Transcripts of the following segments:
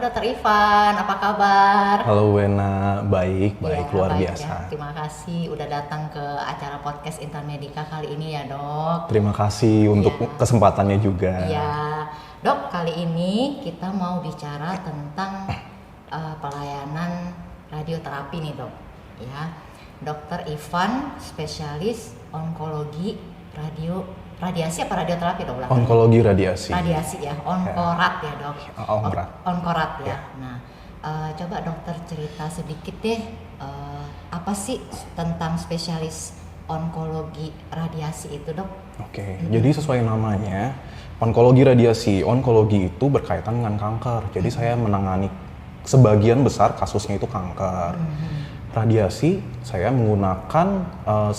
Dr. Ivan, apa kabar? Halo Wena, baik luar baik biasa. Ya. Terima kasih udah datang ke acara podcast Intermedica kali ini ya dok. Terima kasih untuk kesempatannya juga. Iya, dok, kali ini kita mau bicara tentang pelayanan radioterapi nih dok. Ya, Dr. Ivan, spesialis onkologi radiasi apa radioterapi dok? Onkologi radiasi. Radiasi ya, onkorat ya dok. Onkorat ya. Nah, coba dokter cerita sedikit deh, apa sih tentang spesialis onkologi radiasi itu dok? Oke, jadi sesuai namanya, onkologi radiasi. Onkologi itu berkaitan dengan kanker. Jadi saya menangani sebagian besar kasusnya itu kanker. Radiasi, saya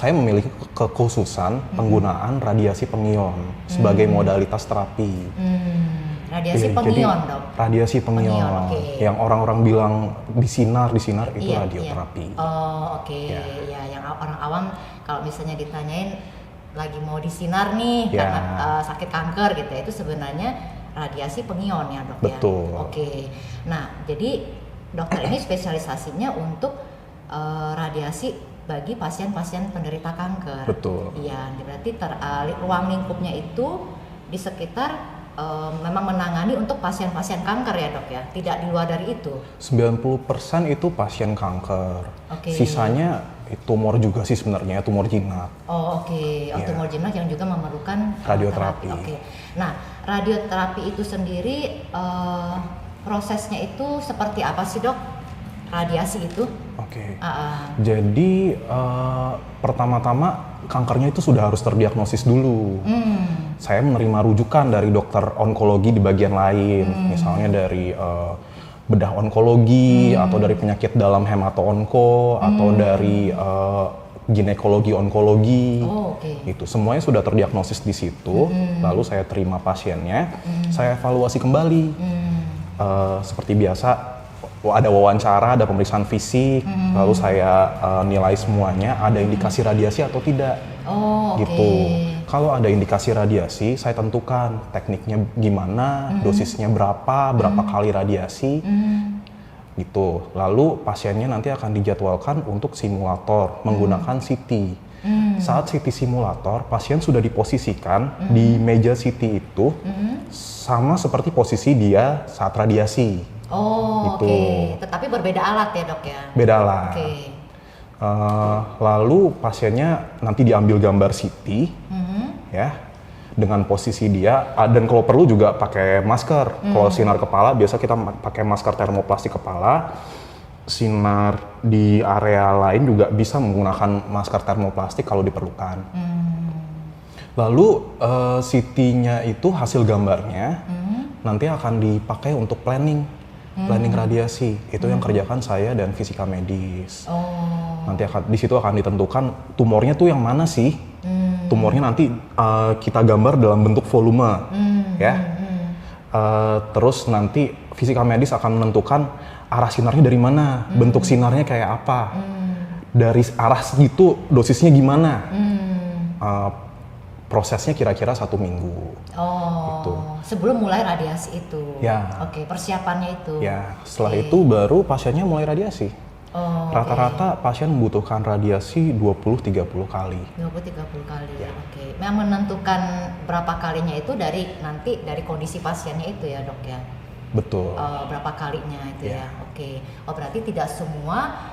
memiliki kekhususan penggunaan radiasi pengion sebagai modalitas terapi. Radiasi pengion dok? Radiasi pengion, yang orang-orang bilang disinar itu radioterapi. Ya, yang orang awam kalau misalnya ditanyain lagi mau disinar nih karena sakit kanker gitu ya, itu sebenarnya radiasi pengion ya dok. Betul. Ya? Nah, jadi dokter ini spesialisasinya untuk radiasi bagi pasien-pasien penderita kanker. Betul. Iya, berarti ruang lingkupnya itu di sekitar memang menangani untuk pasien-pasien kanker ya dok ya, tidak di luar dari itu. 90% itu pasien kanker. Sisanya tumor juga sih sebenarnya, tumor jinak. Tumor jinak yang juga memerlukan radioterapi. Nah, radioterapi itu sendiri prosesnya itu seperti apa sih dok? Radiasi itu? Jadi pertama-tama kankernya itu sudah harus terdiagnosis dulu. Saya menerima rujukan dari dokter onkologi di bagian lain, misalnya dari bedah onkologi atau dari penyakit dalam hemato-onko atau dari ginekologi onkologi. Itu semuanya sudah terdiagnosis di situ. Lalu saya terima pasiennya, saya evaluasi kembali. Seperti biasa, ada wawancara, ada pemeriksaan fisik, lalu saya nilai semuanya, ada indikasi radiasi atau tidak. Gitu. Kalau ada indikasi radiasi, saya tentukan tekniknya gimana, dosisnya berapa kali radiasi. Gitu. Lalu pasiennya nanti akan dijadwalkan untuk simulator menggunakan CT. Saat CT simulator, pasien sudah diposisikan di meja CT itu sama seperti posisi dia saat radiasi. Tetapi berbeda alat ya dok ya? Beda alat. Lalu pasiennya nanti diambil gambar CT, ya, dengan posisi dia, dan kalau perlu juga pakai masker. Kalau sinar kepala, biasa kita pakai masker termoplastik kepala. Sinar di area lain juga bisa menggunakan masker termoplastik kalau diperlukan. Lalu CT-nya itu hasil gambarnya nanti akan dipakai untuk planning radiasi. Itu yang kerjakan saya dan fisika medis. Nanti di situ akan ditentukan tumornya tuh yang mana sih. Tumornya nanti kita gambar dalam bentuk volume, ya. Terus nanti fisika medis akan menentukan arah sinarnya dari mana, bentuk sinarnya kayak apa, dari arah segitu dosisnya gimana. Prosesnya kira-kira 1 minggu. Gitu. Sebelum mulai radiasi itu. Ya. Persiapannya itu. Ya, setelah itu baru pasiennya mulai radiasi. Rata-rata pasien membutuhkan radiasi 20-30 kali. 20-30 kali. Ya. Yang menentukan berapa kalinya itu dari kondisi pasiennya itu ya dok ya. Betul. Berapa kalinya itu ya. Berarti tidak semua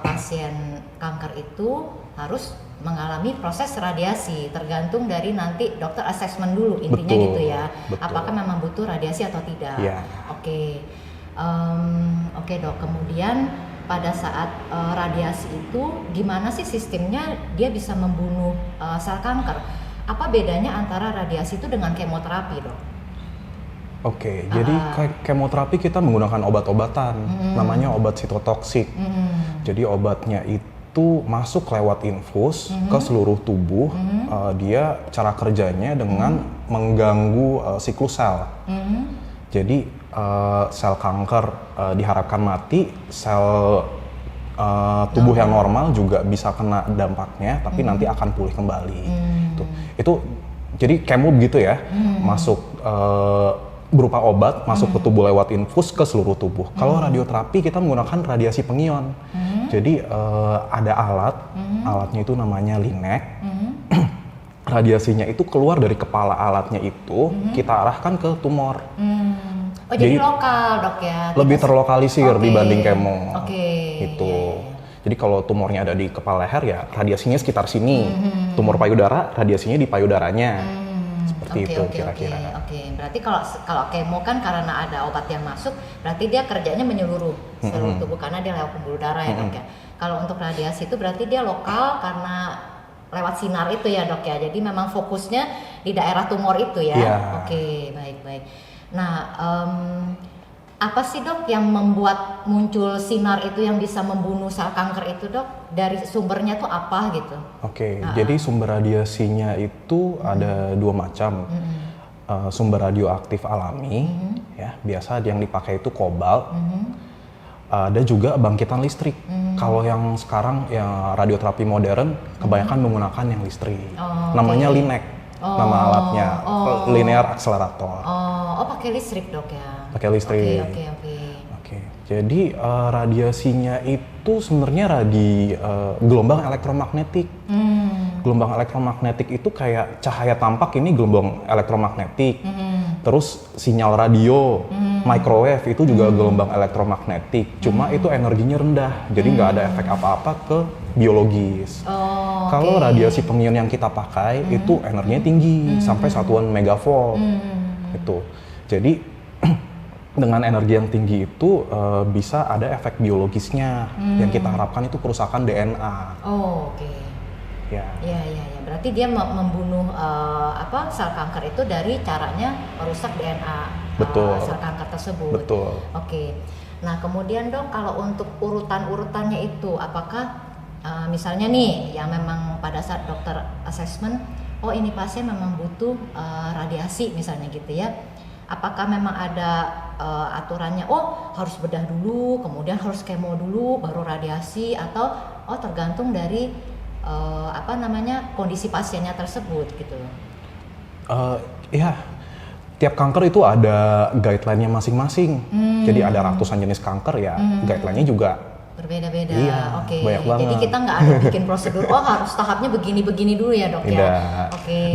pasien kanker itu harus mengalami proses radiasi, tergantung dari nanti dokter assessment dulu intinya. Betul, gitu ya. betul. Apakah memang butuh radiasi atau tidak? Ya. Oke dok, kemudian pada saat radiasi itu gimana sih sistemnya dia bisa membunuh sel kanker? Apa bedanya antara radiasi itu dengan kemoterapi dok? Jadi kemoterapi kita menggunakan obat-obatan, namanya obat sitotoksik. Jadi obatnya itu masuk lewat infus ke seluruh tubuh. Dia cara kerjanya dengan mengganggu siklus sel. Jadi sel kanker diharapkan mati, sel tubuh yang normal juga bisa kena dampaknya, tapi nanti akan pulih kembali. Itu jadi kemo gitu ya, masuk berupa obat masuk ke tubuh lewat infus ke seluruh tubuh. Kalau radioterapi kita menggunakan radiasi pengion. Jadi ada alatnya itu namanya LINEC. Radiasinya itu keluar dari kepala alatnya itu, kita arahkan ke tumor. Oh jadi lokal dok ya? Lebih terlokalisir dibanding kemo. Gitu. Iya. Jadi kalau tumornya ada di kepala leher ya radiasinya sekitar sini. Tumor payudara radiasinya di payudaranya. Seperti itu kira-kira. Berarti kalau kemo kan karena ada obat yang masuk, berarti dia kerjanya menyeluruh seluruh tubuh karena dia lewat pembuluh darah ya dok ya. Kalau untuk radiasi itu berarti dia lokal karena lewat sinar itu ya dok ya. Jadi memang fokusnya di daerah tumor itu ya. Oke, baik. Nah, apa sih dok yang membuat muncul sinar itu yang bisa membunuh sel kanker itu dok? Dari sumbernya tuh apa gitu? Jadi sumber radiasinya itu ada dua macam. Sumber radioaktif alami, ya biasa yang dipakai itu kobalt. Ada juga bangkitan listrik. Kalau yang sekarang ya radioterapi modern kebanyakan menggunakan yang listrik. Namanya LINEC, nama alatnya, linear accelerator. Pakai listrik dok ya? Pakai listrik. Jadi radiasinya itu sebenarnya gelombang elektromagnetik. Gelombang elektromagnetik itu kayak cahaya tampak ini gelombang elektromagnetik. Terus sinyal radio, microwave itu juga gelombang elektromagnetik. Cuma itu energinya rendah, jadi nggak ada efek apa-apa ke biologis. Kalau radiasi pengion yang kita pakai itu energinya tinggi, sampai satuan megavolt. Itu. Jadi dengan energi yang tinggi itu bisa ada efek biologisnya. Yang kita harapkan itu kerusakan DNA. Ya. Berarti dia membunuh sel kanker itu dari caranya merusak DNA sel kanker tersebut. Betul. Nah kemudian dong kalau untuk urutannya itu apakah misalnya nih yang memang pada saat dokter assessment, oh ini pasien memang butuh radiasi misalnya gitu ya. Apakah memang ada aturannya? Oh harus bedah dulu, kemudian harus kemo dulu, baru radiasi atau tergantung dari kondisi pasiennya tersebut gitu. Tiap kanker itu ada guideline-nya masing-masing. Jadi ada ratusan jenis kanker ya, guideline-nya juga berbeda-beda. Banyak banget. Jadi kita nggak ada bikin prosedur. Harus tahapnya begini-begini dulu ya dok ya.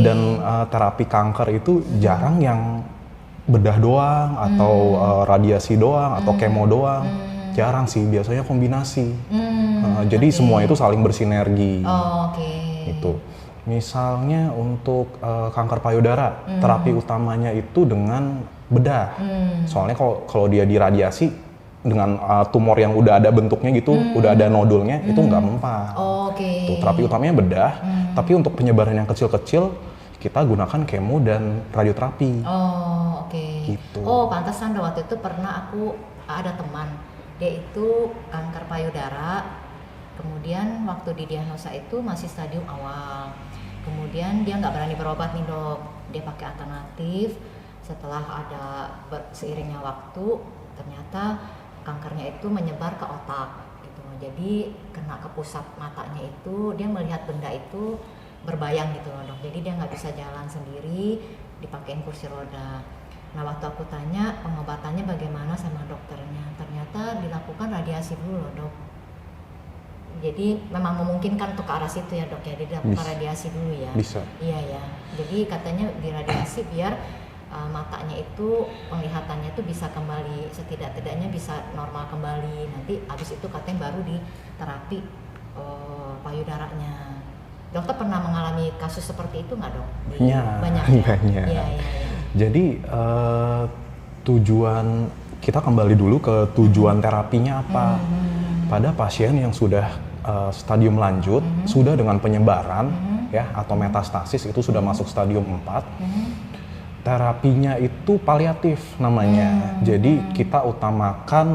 Dan terapi kanker itu jarang yang bedah doang atau radiasi doang atau kemo doang. Jarang sih, biasanya kombinasi. Jadi semua itu saling bersinergi. Itu. Misalnya untuk kanker payudara, terapi utamanya itu dengan bedah. Soalnya kalau dia diradiasi dengan tumor yang udah ada bentuknya gitu, udah ada nodulnya, itu nggak mempan. Tuh, terapi utamanya bedah. Tapi untuk penyebaran yang kecil-kecil, kita gunakan kemo dan radioterapi. Gitu. Pantesan waktu itu pernah aku ada teman. Dia itu kanker payudara, kemudian waktu didiagnosa itu masih stadium awal. Kemudian dia nggak berani berobat nih dok, dia pakai alternatif. Setelah ada seiringnya waktu, ternyata kankernya itu menyebar ke otak. Gitu. Jadi kena ke pusat matanya itu, dia melihat benda itu berbayang gitu loh dok. Jadi dia nggak bisa jalan sendiri, dipakein kursi roda. Nah waktu aku tanya pengobatannya bagaimana sama dokternya, ternyata dilakukan radiasi dulu loh dok. Jadi memang memungkinkan untuk ke arah situ ya dok ya, dilakukan radiasi dulu ya. Bisa. Iya ya. Jadi katanya diradiasi biar matanya itu penglihatannya itu bisa kembali, setidak-tidaknya bisa normal kembali. Nanti abis itu katanya baru di terapi payudaranya. Dokter pernah mengalami kasus seperti itu nggak dok? Banyak. Iya. Jadi tujuan kita kembali dulu ke tujuan terapinya apa. Pada pasien yang sudah stadium lanjut, sudah dengan penyebaran ya atau metastasis itu sudah masuk stadium 4. Terapinya itu paliatif namanya. Jadi kita utamakan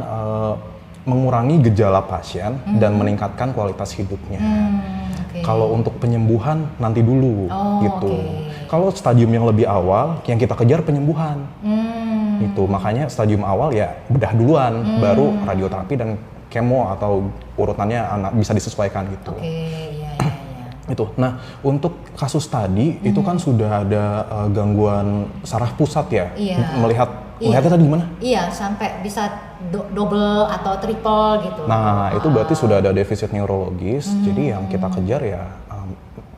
mengurangi gejala pasien dan meningkatkan kualitas hidupnya. Kalau untuk penyembuhan nanti dulu gitu. Kalau stadium yang lebih awal, yang kita kejar penyembuhan. Itu makanya stadium awal ya bedah duluan, baru radioterapi dan kemo atau urutannya bisa disesuaikan gitu. Iya. Itu. Nah, untuk kasus tadi itu kan sudah ada gangguan saraf pusat ya, melihat Melihatnya tadi gimana? Iya, sampai bisa double atau triple gitu. Nah, itu berarti sudah ada defisit neurologis. Jadi yang kita kejar ya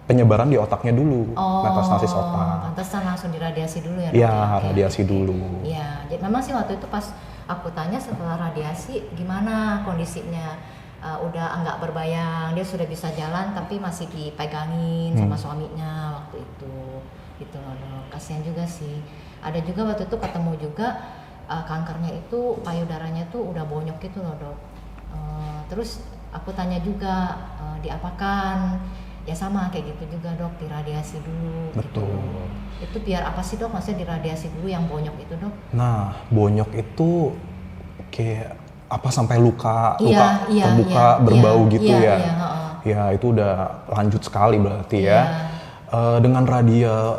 penyebaran di otaknya dulu, metastasis otak. Pantesan langsung diradiasi dulu ya? Iya, radiasi dulu. Iya, memang sih waktu itu pas aku tanya setelah radiasi gimana kondisinya, udah enggak berbayang, dia sudah bisa jalan tapi masih dipegangin sama suaminya waktu itu, gitu loh dok. Kasian juga sih. Ada juga waktu itu ketemu juga kankernya itu payudaranya tuh udah bonyok gitu loh dok. Terus aku tanya juga diapakan? Ya sama kayak gitu juga dok, diradiasi dulu. Betul. Gitu. Itu biar apa sih dok? Maksudnya diradiasi dulu yang bonyok itu dok? Nah, bonyok itu kayak apa sampai luka terbuka berbau gitu ya. Ya itu udah lanjut sekali berarti ya. Dengan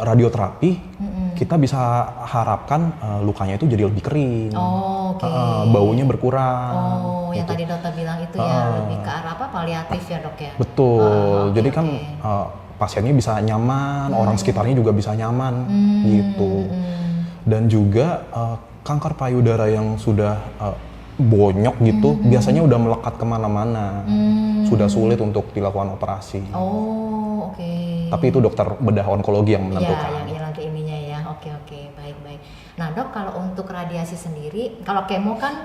radioterapi kita bisa harapkan lukanya itu jadi lebih kering. Baunya berkurang. Yang tadi dokter bilang itu ya lebih ke arah apa, paliatif ya dok ya? Betul. Jadi kan pasiennya bisa nyaman, orang sekitarnya juga bisa nyaman gitu. Dan juga kanker payudara yang sudah bonyok gitu biasanya udah melekat kemana-mana, sudah sulit untuk dilakukan operasi. Tapi itu dokter bedah onkologi yang menentukan. Yang nanti ininya ya. Oke, baik. Nah dok, kalau untuk radiasi sendiri, kalau kemo kan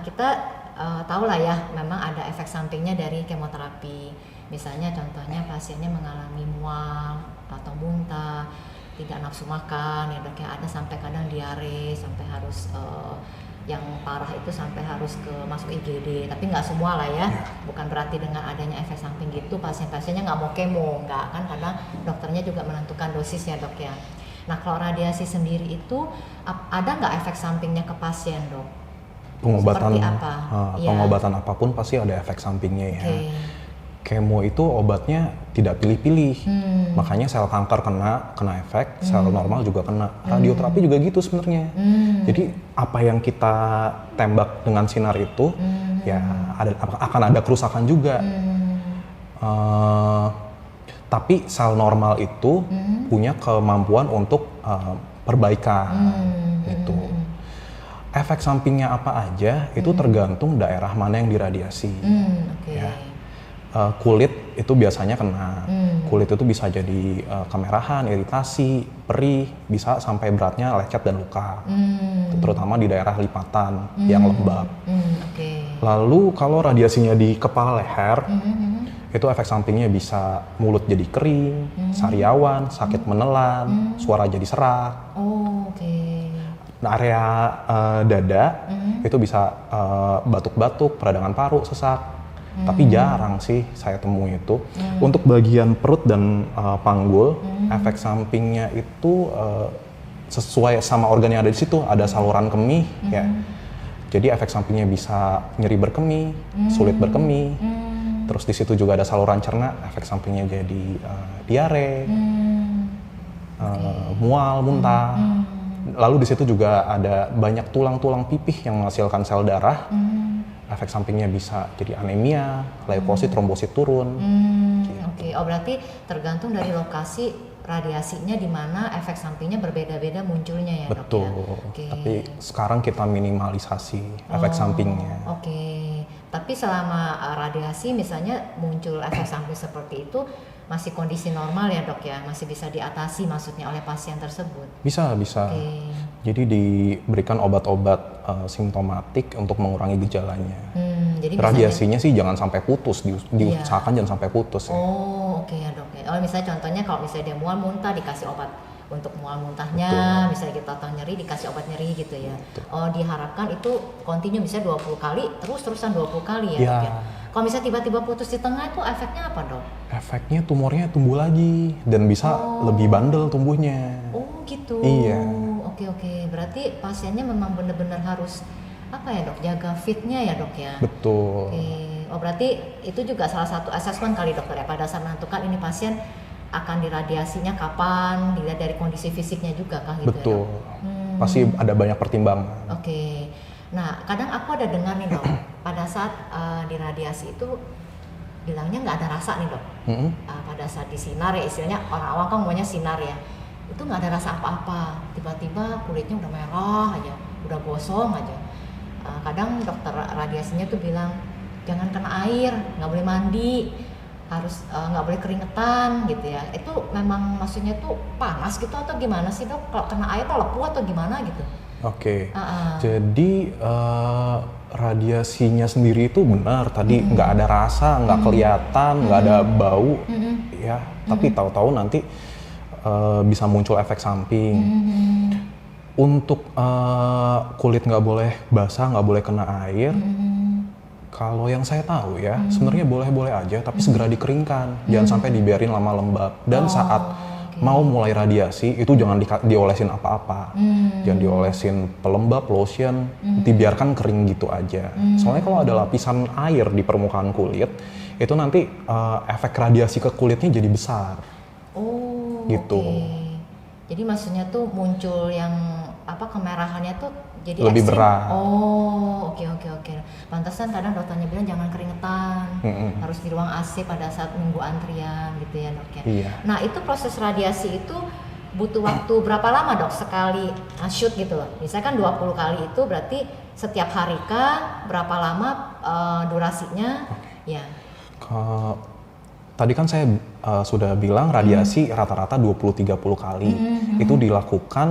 kita tahu lah ya, memang ada efek sampingnya dari kemoterapi. Misalnya contohnya pasiennya mengalami mual atau muntah, tidak nafsu makan ya dok ya, ada sampai kadang diare, sampai harus yang parah itu sampai harus masuk IGD, tapi nggak semua lah ya. Bukan berarti dengan adanya efek samping gitu pasien-pasiennya nggak mau kemo, nggak kan, karena dokternya juga menentukan dosis ya dok ya. Nah kalau radiasi sendiri itu ada nggak efek sampingnya ke pasien dok? Pengobatan seperti apa? Pengobatan apapun pasti ada efek sampingnya ya. Kemo itu obatnya tidak pilih-pilih, makanya sel kanker kena efek, sel normal juga kena. Radioterapi juga gitu sebenarnya. Jadi apa yang kita tembak dengan sinar itu ya akan ada kerusakan juga. Tapi sel normal itu punya kemampuan untuk perbaikan gitu. Efek sampingnya apa aja itu tergantung daerah mana yang diradiasi. Ya. Kulit itu biasanya kena. Kulit itu bisa jadi kemerahan, iritasi, perih, bisa sampai beratnya lecet dan luka. Terutama di daerah lipatan yang lembab. Lalu kalau radiasinya di kepala leher, itu efek sampingnya bisa mulut jadi kering, sariawan, sakit menelan, suara jadi serak. Nah, area dada itu bisa batuk-batuk, peradangan paru, sesak. Tapi jarang sih saya temui itu. Untuk bagian perut dan panggul, efek sampingnya itu sesuai sama organ yang ada di situ. Ada saluran kemih, ya. Jadi efek sampingnya bisa nyeri berkemih, sulit berkemih. Terus di situ juga ada saluran cerna, efek sampingnya jadi diare, mual, muntah. Lalu di situ juga ada banyak tulang-tulang pipih yang menghasilkan sel darah. Efek sampingnya bisa jadi anemia, leukosit, trombosit turun. Gitu. Berarti tergantung dari lokasi radiasinya di mana efek sampingnya berbeda-beda munculnya ya dok ya? Betul, tapi sekarang kita minimalisasi efek sampingnya. Tapi selama radiasi misalnya muncul efek samping seperti itu, masih kondisi normal ya dok ya? Masih bisa diatasi maksudnya oleh pasien tersebut? Bisa. Jadi diberikan obat-obat simptomatik untuk mengurangi gejalanya. Jadi radiasinya sih jangan sampai putus, diusahakan jangan sampai putus ya. Ya dok ya. Misalnya contohnya kalau misalnya dia mual muntah dikasih obat untuk mual muntahnya, misalnya kita tahu nyeri dikasih obat nyeri gitu ya. Diharapkan itu kontinu bisa 20 kali, terusan 20 kali ya dok ya. Kalau misalnya tiba-tiba putus di tengah itu efeknya apa dok? Efeknya tumornya tumbuh lagi dan bisa lebih bandel tumbuhnya. Gitu. Iya. Oke. Berarti pasiennya memang benar-benar harus dok, jaga fitnya ya dok ya? Betul. Berarti itu juga salah satu asesmen kali dokter ya, pada saat menentukan ini pasien akan diradiasinya kapan, dilihat dari kondisi fisiknya juga kah gitu. Betul. Pasti ada banyak pertimbangan. Nah kadang aku ada dengar nih dok, pada saat diradiasi itu bilangnya nggak ada rasa nih dok. Pada saat disinar ya, istilahnya orang awam kan maunya sinar ya, itu nggak ada rasa apa-apa, tiba-tiba kulitnya udah merah aja, udah gosong aja. Kadang dokter radiasinya tuh bilang jangan kena air, nggak boleh mandi, harus nggak boleh keringetan gitu ya. Itu memang maksudnya tuh panas gitu atau gimana sih dok? Kalau kena air tuh lepuh atau gimana gitu? Oke. Jadi radiasinya sendiri itu benar tadi nggak ada rasa, nggak kelihatan, nggak ada bau, ya. Tapi tahu-tahu nanti bisa muncul efek samping. Untuk kulit nggak boleh basah, nggak boleh kena air. Kalau yang saya tahu ya, sebenarnya boleh-boleh aja, tapi segera dikeringkan. Jangan sampai dibiarin lama lembab. Dan saat mau mulai radiasi, itu jangan diolesin apa-apa. Jangan diolesin pelembab, lotion, dibiarkan kering gitu aja. Soalnya kalau ada lapisan air di permukaan kulit, itu nanti efek radiasi ke kulitnya jadi besar. Oh, gitu. Jadi maksudnya tuh muncul yang kemerahannya tuh jadi lebih ekstrim. berat. Oh, oke. Pantesan kadang dokternya bilang jangan keringetan, harus di ruang AC pada saat nunggu antrian gitu ya dok ya. Iya. Nah itu proses radiasi itu butuh waktu berapa lama dok sekali shoot gitu loh? Misalkan 20 kali itu berarti setiap hari kah? Berapa lama durasinya? Ya. Tadi kan saya sudah bilang radiasi rata-rata 20-30 kali. Itu dilakukan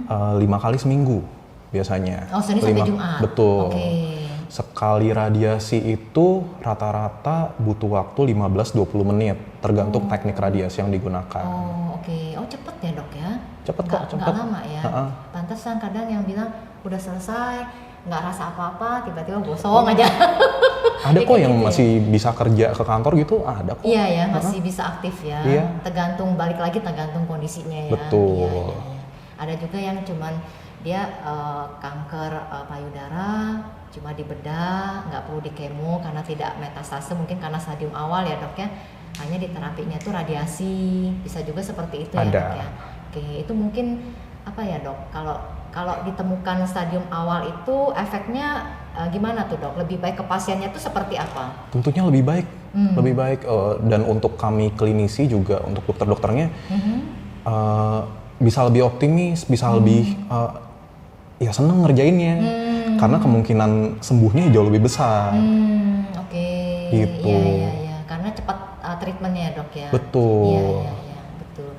5 kali seminggu biasanya. Oh, Senin sampai Jumat? Betul. Okay. Sekali radiasi itu rata-rata butuh waktu 15-20 menit, tergantung teknik radiasi yang digunakan. Oh, oke. Oh, cepet ya dok ya? Cepet kok, cepet. Nggak lama ya? Pantesan kadang yang bilang udah selesai, nggak rasa apa-apa, tiba-tiba gosong aja. Ada kok yang masih bisa kerja ke kantor gitu, ada kok. Iya ya, masih bisa aktif ya. Iya. Tergantung kondisinya ya. Betul. Iya. Ada juga yang cuman dia kanker payudara, cuma dibedah, nggak perlu di kemo karena tidak metastase, mungkin karena stadium awal ya dok ya. Hanya di terapinya tuh radiasi, bisa juga seperti itu ya dok ya. Oke, itu mungkin apa ya dok? Kalau ditemukan stadium awal itu efeknya gimana tuh dok? Lebih baik ke pasiennya tuh seperti apa? Tentunya lebih baik, lebih baik. Dan untuk kami klinisi juga, untuk dokter-dokternya bisa lebih optimis, bisa lebih ya seneng ngerjainnya, karena kemungkinan sembuhnya jauh lebih besar. Oke. Gitu. Iya. Karena cepat treatmentnya ya dok ya. Betul. Iya, betul.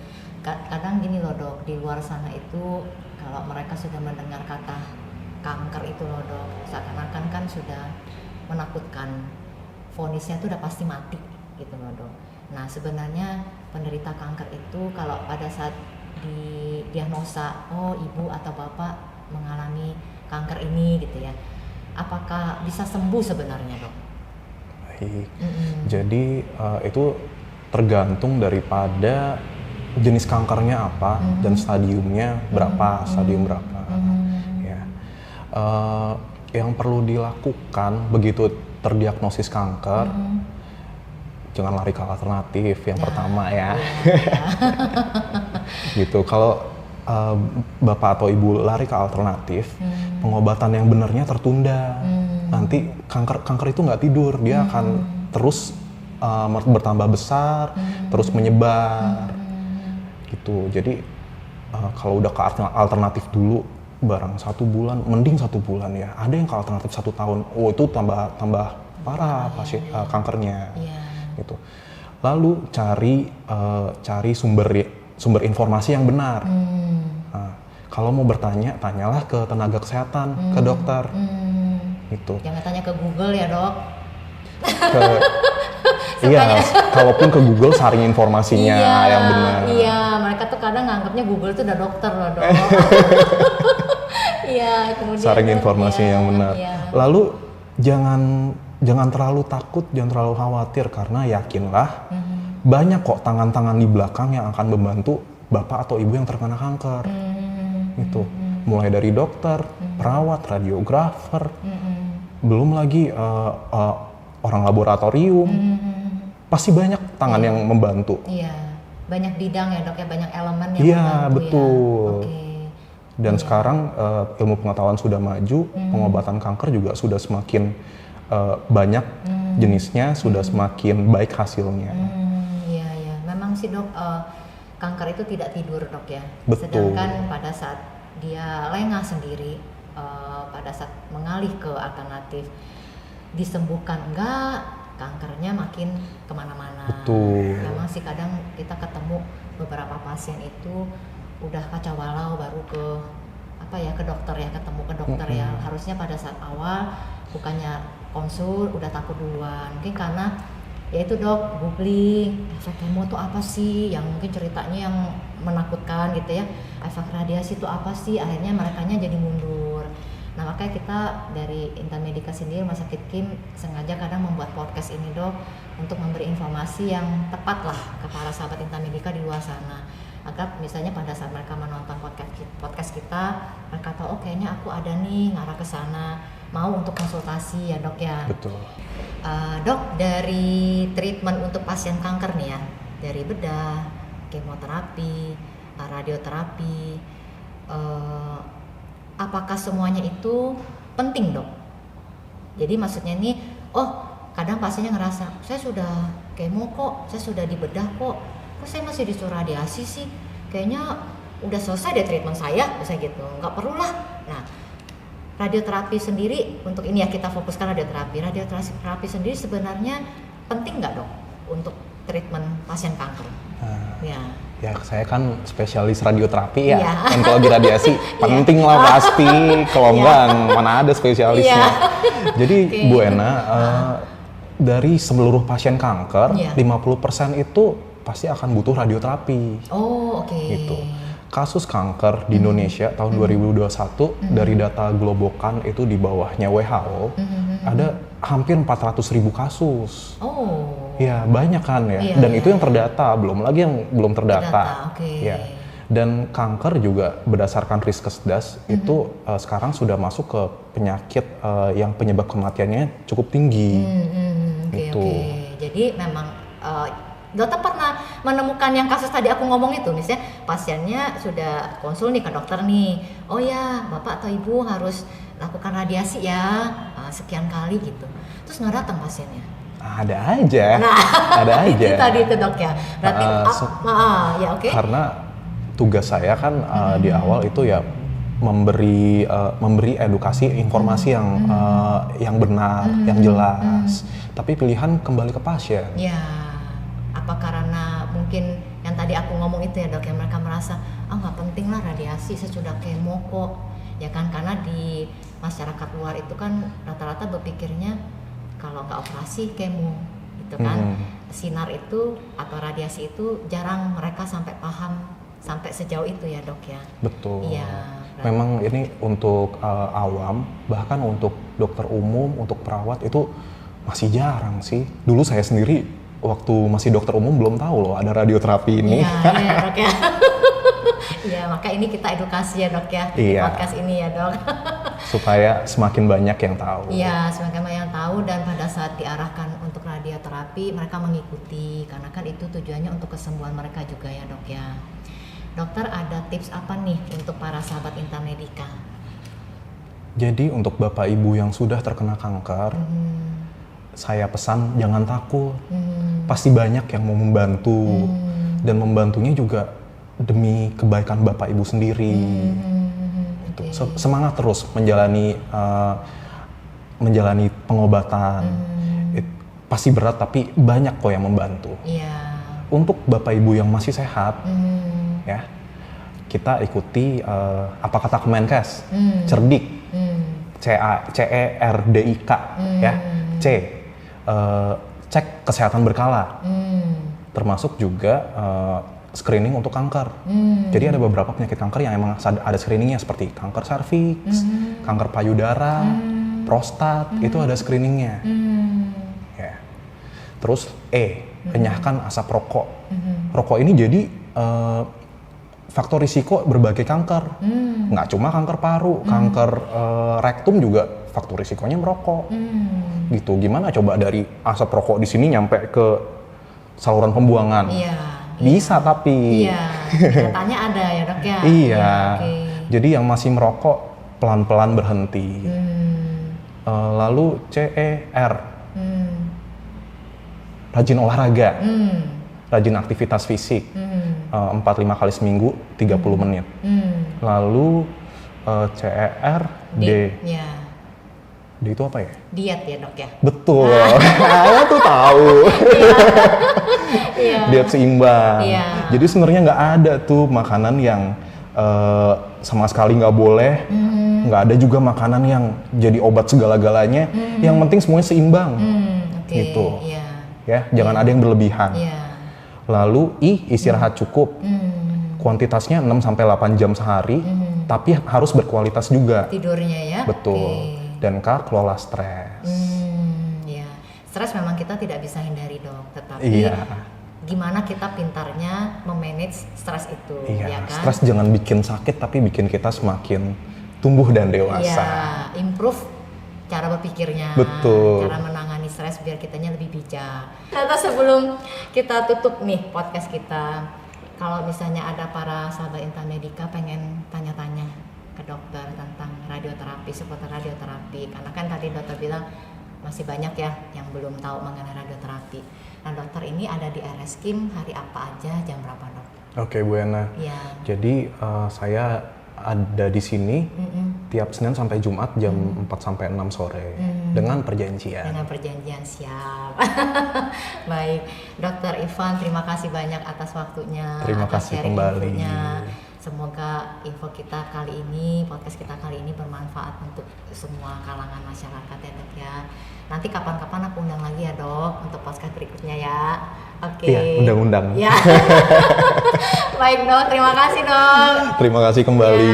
Kadang gini loh dok, di luar sana itu kalau mereka sudah mendengar kata kanker itu loh dok, seakan-akan kan sudah menakutkan, vonisnya itu udah pasti mati gitu loh dok. Nah sebenarnya penderita kanker itu kalau pada saat di diagnosa, oh ibu atau bapak mengalami kanker ini gitu ya, apakah bisa sembuh sebenarnya dok? Baik. Jadi itu tergantung daripada jenis kankernya apa dan stadiumnya berapa, stadium berapa. Ya. Yang perlu dilakukan begitu terdiagnosis kanker, jangan lari ke alternatif yang pertama ya. Gitu. Kalau bapak atau ibu lari ke alternatif, pengobatan yang benarnya tertunda. Nanti kanker itu nggak tidur, dia akan terus bertambah besar, terus menyebar. Gitu. Jadi kalau udah ke alternatif dulu barang 1 bulan, mending 1 bulan ya. Ada yang ke alternatif 1 tahun, itu tambah parah pasien kankernya. Gitu. Lalu cari sumber informasi yang benar. Nah, kalau mau bertanya, tanyalah ke tenaga kesehatan, ke dokter. Gitu. Jangan tanya ke Google ya dok. Iya, kalaupun ke Google saring informasinya yang benar. Iya, mereka tuh kadang nganggapnya Google tuh udah dokter loh dok. Iya, kemudian saring informasi yang benar. Iya. Lalu jangan terlalu takut, jangan terlalu khawatir, karena yakinlah banyak kok tangan-tangan di belakang yang akan membantu bapak atau ibu yang terkena kanker. Itu mulai dari dokter, perawat, radiografer, belum lagi orang laboratorium. Pasti banyak tangan yang membantu. Iya, banyak bidang ya dok ya, banyak elemen yang iya, membantu betul. ya. Okay. Dan sekarang ilmu pengetahuan sudah maju, pengobatan kanker juga sudah semakin banyak jenisnya, sudah semakin baik hasilnya. Iya, memang sih dok, kanker itu tidak tidur dok ya. Betul. Sedangkan pada saat dia lengah sendiri, pada saat mengalih ke alternatif disembuhkan enggak, kankernya makin kemana-mana. Betul. Memang sih kadang kita ketemu beberapa pasien itu udah kacau balau baru ke ke dokter ya, ketemu ke dokter ya. Harusnya pada saat awal bukannya konsul udah takut duluan, mungkin karena yaitu dok googling efek kemo tuh apa sih, yang mungkin ceritanya yang menakutkan gitu ya, efek radiasi itu apa sih, akhirnya merekanya jadi mundur. Nah makanya kita dari Intan Medika sendiri, Rumah Sakit Kim sengaja kadang membuat podcast ini dok untuk memberi informasi yang tepat lah ke para sahabat Intan Medika di luar sana, agar misalnya pada saat mereka menonton podcast kita, mereka tahu oh kayaknya aku ada nih ngarah ke sana, mau untuk konsultasi ya dok ya. Betul. Dok, dari treatment untuk pasien kanker nih ya, dari bedah, kemoterapi, radioterapi, apakah semuanya itu penting dok? Jadi maksudnya nih, kadang pasiennya ngerasa saya sudah kemo kok, saya sudah dibedah kok saya masih disuruh radiasi sih, kayaknya udah selesai deh treatment saya, bisa gitu, nggak perlu lah. Nah, radioterapi sendiri, untuk ini ya kita fokuskan radioterapi sendiri sebenarnya penting nggak dok untuk treatment pasien kanker? Ya saya kan spesialis radioterapi ya, onkologi radiasi penting lah pasti, kalau enggak mana ada spesialisnya. Jadi Bu Ena, dari seluruh pasien kanker, 50% itu pasti akan butuh radioterapi. Gitu. Kasus kanker di Indonesia tahun 2021 dari data Globokan itu di bawahnya WHO ada hampir 400.000 kasus. Ya banyak kan ya. Dan itu yang terdata, belum lagi yang belum terdata. Ya. Dan kanker juga berdasarkan Riskesdas itu sekarang sudah masuk ke penyakit yang penyebab kematiannya cukup tinggi. Jadi memang dokter pernah menemukan yang kasus tadi aku ngomong itu, misalnya pasiennya sudah konsul nih ke dokter nih, oh ya bapak atau ibu harus lakukan radiasi ya sekian kali gitu, terus nggak datang pasiennya. Ada aja. Ada aja. Itu tadi itu dok ya. Berarti Karena tugas saya kan di awal itu ya memberi edukasi, informasi yang benar, yang jelas. Tapi pilihan kembali ke pasien. Apa karena mungkin yang tadi aku ngomong itu ya dok, yang mereka merasa nggak penting lah radiasi, saya sudah kemo kok ya kan, karena di masyarakat luar itu kan rata-rata berpikirnya kalau nggak operasi kemo itu kan, sinar itu atau radiasi itu jarang mereka sampai paham sampai sejauh itu ya dok ya. Betul. Memang ini untuk awam, bahkan untuk dokter umum, untuk perawat itu masih jarang sih. Dulu saya sendiri waktu masih dokter umum belum tahu loh ada radioterapi ini. Iya dok ya. Iya, maka ini kita edukasi ya dok ya, podcast ini ya dok. Supaya semakin banyak yang tahu. Iya, semakin banyak yang tahu, dan pada saat diarahkan untuk radioterapi mereka mengikuti, karena kan itu tujuannya untuk kesembuhan mereka juga ya dok ya. Dokter, ada tips apa nih untuk para sahabat Intan Medika? Jadi untuk bapak ibu yang sudah terkena kanker, saya pesan jangan takut. Pasti banyak yang mau membantu, dan membantunya juga demi kebaikan bapak ibu sendiri. Semangat terus menjalani pengobatan. Pasti berat tapi banyak kok yang membantu. Untuk bapak ibu yang masih sehat, ya kita ikuti apa kata Kemenkes, cerdik, CERDIK, ya, cek kesehatan berkala, termasuk juga screening untuk kanker. Jadi ada beberapa penyakit kanker yang emang ada screeningnya, seperti kanker serviks, kanker payudara, prostat, itu ada screeningnya. Ya. Terus enyahkan asap rokok. Rokok ini jadi faktor risiko berbagai kanker, nggak cuma kanker paru, kanker rektum juga faktor risikonya merokok. Gitu. Gimana coba dari asap rokok di sini nyampe ke saluran pembuangan? Bisa tapi. Katanya ada ya dok ya. Jadi yang masih merokok pelan-pelan berhenti. Lalu CER, rajin olahraga, rajin aktivitas fisik, 4-5 kali seminggu 30 menit. Lalu CERD. Ya. D itu apa ya? Diet ya dok ya? Betul, saya tuh tahu. Diet seimbang. Jadi sebenarnya nggak ada tuh makanan yang sama sekali nggak boleh, nggak ada juga makanan yang jadi obat segala-galanya. Yang penting semuanya seimbang, gitu. Ya, jangan ada yang berlebihan. Lalu istirahat cukup. Kuantitasnya 6-8 jam sehari, tapi harus berkualitas juga. Tidurnya ya? Betul. Dan kelola stres. Ya. Stres memang kita tidak bisa hindari dok, tetapi gimana kita pintarnya memanage stres itu, ya kan? Stres jangan bikin sakit, tapi bikin kita semakin tumbuh dan dewasa. Iya, improve cara berpikirnya, betul. Cara menangani stres biar kitanya lebih bijak. Ternyata sebelum kita tutup nih podcast kita, kalau misalnya ada para sahabat Intan Medika pengen tanya-tanya ke dokter tentang radioterapi, seputar radioterapi, karena kan tadi dokter bilang masih banyak ya yang belum tahu mengenai radioterapi. Nah dokter ini ada di RSKIM hari apa aja, jam berapa dok? Oke Bu Ena. Jadi saya ada di sini tiap Senin sampai Jumat jam 4-6 sore dengan perjanjian. Dengan perjanjian, siap. Baik, Dokter Ivan, terima kasih banyak atas waktunya. Terima kasih kembali. Semoga info kita kali ini, podcast kita kali ini bermanfaat untuk semua kalangan masyarakat ya dok ya. Nanti kapan-kapan aku undang lagi ya dok untuk podcast berikutnya ya. Oke. Iya, undang-undang. Ya. Baik dok, terima kasih dok. Terima kasih kembali.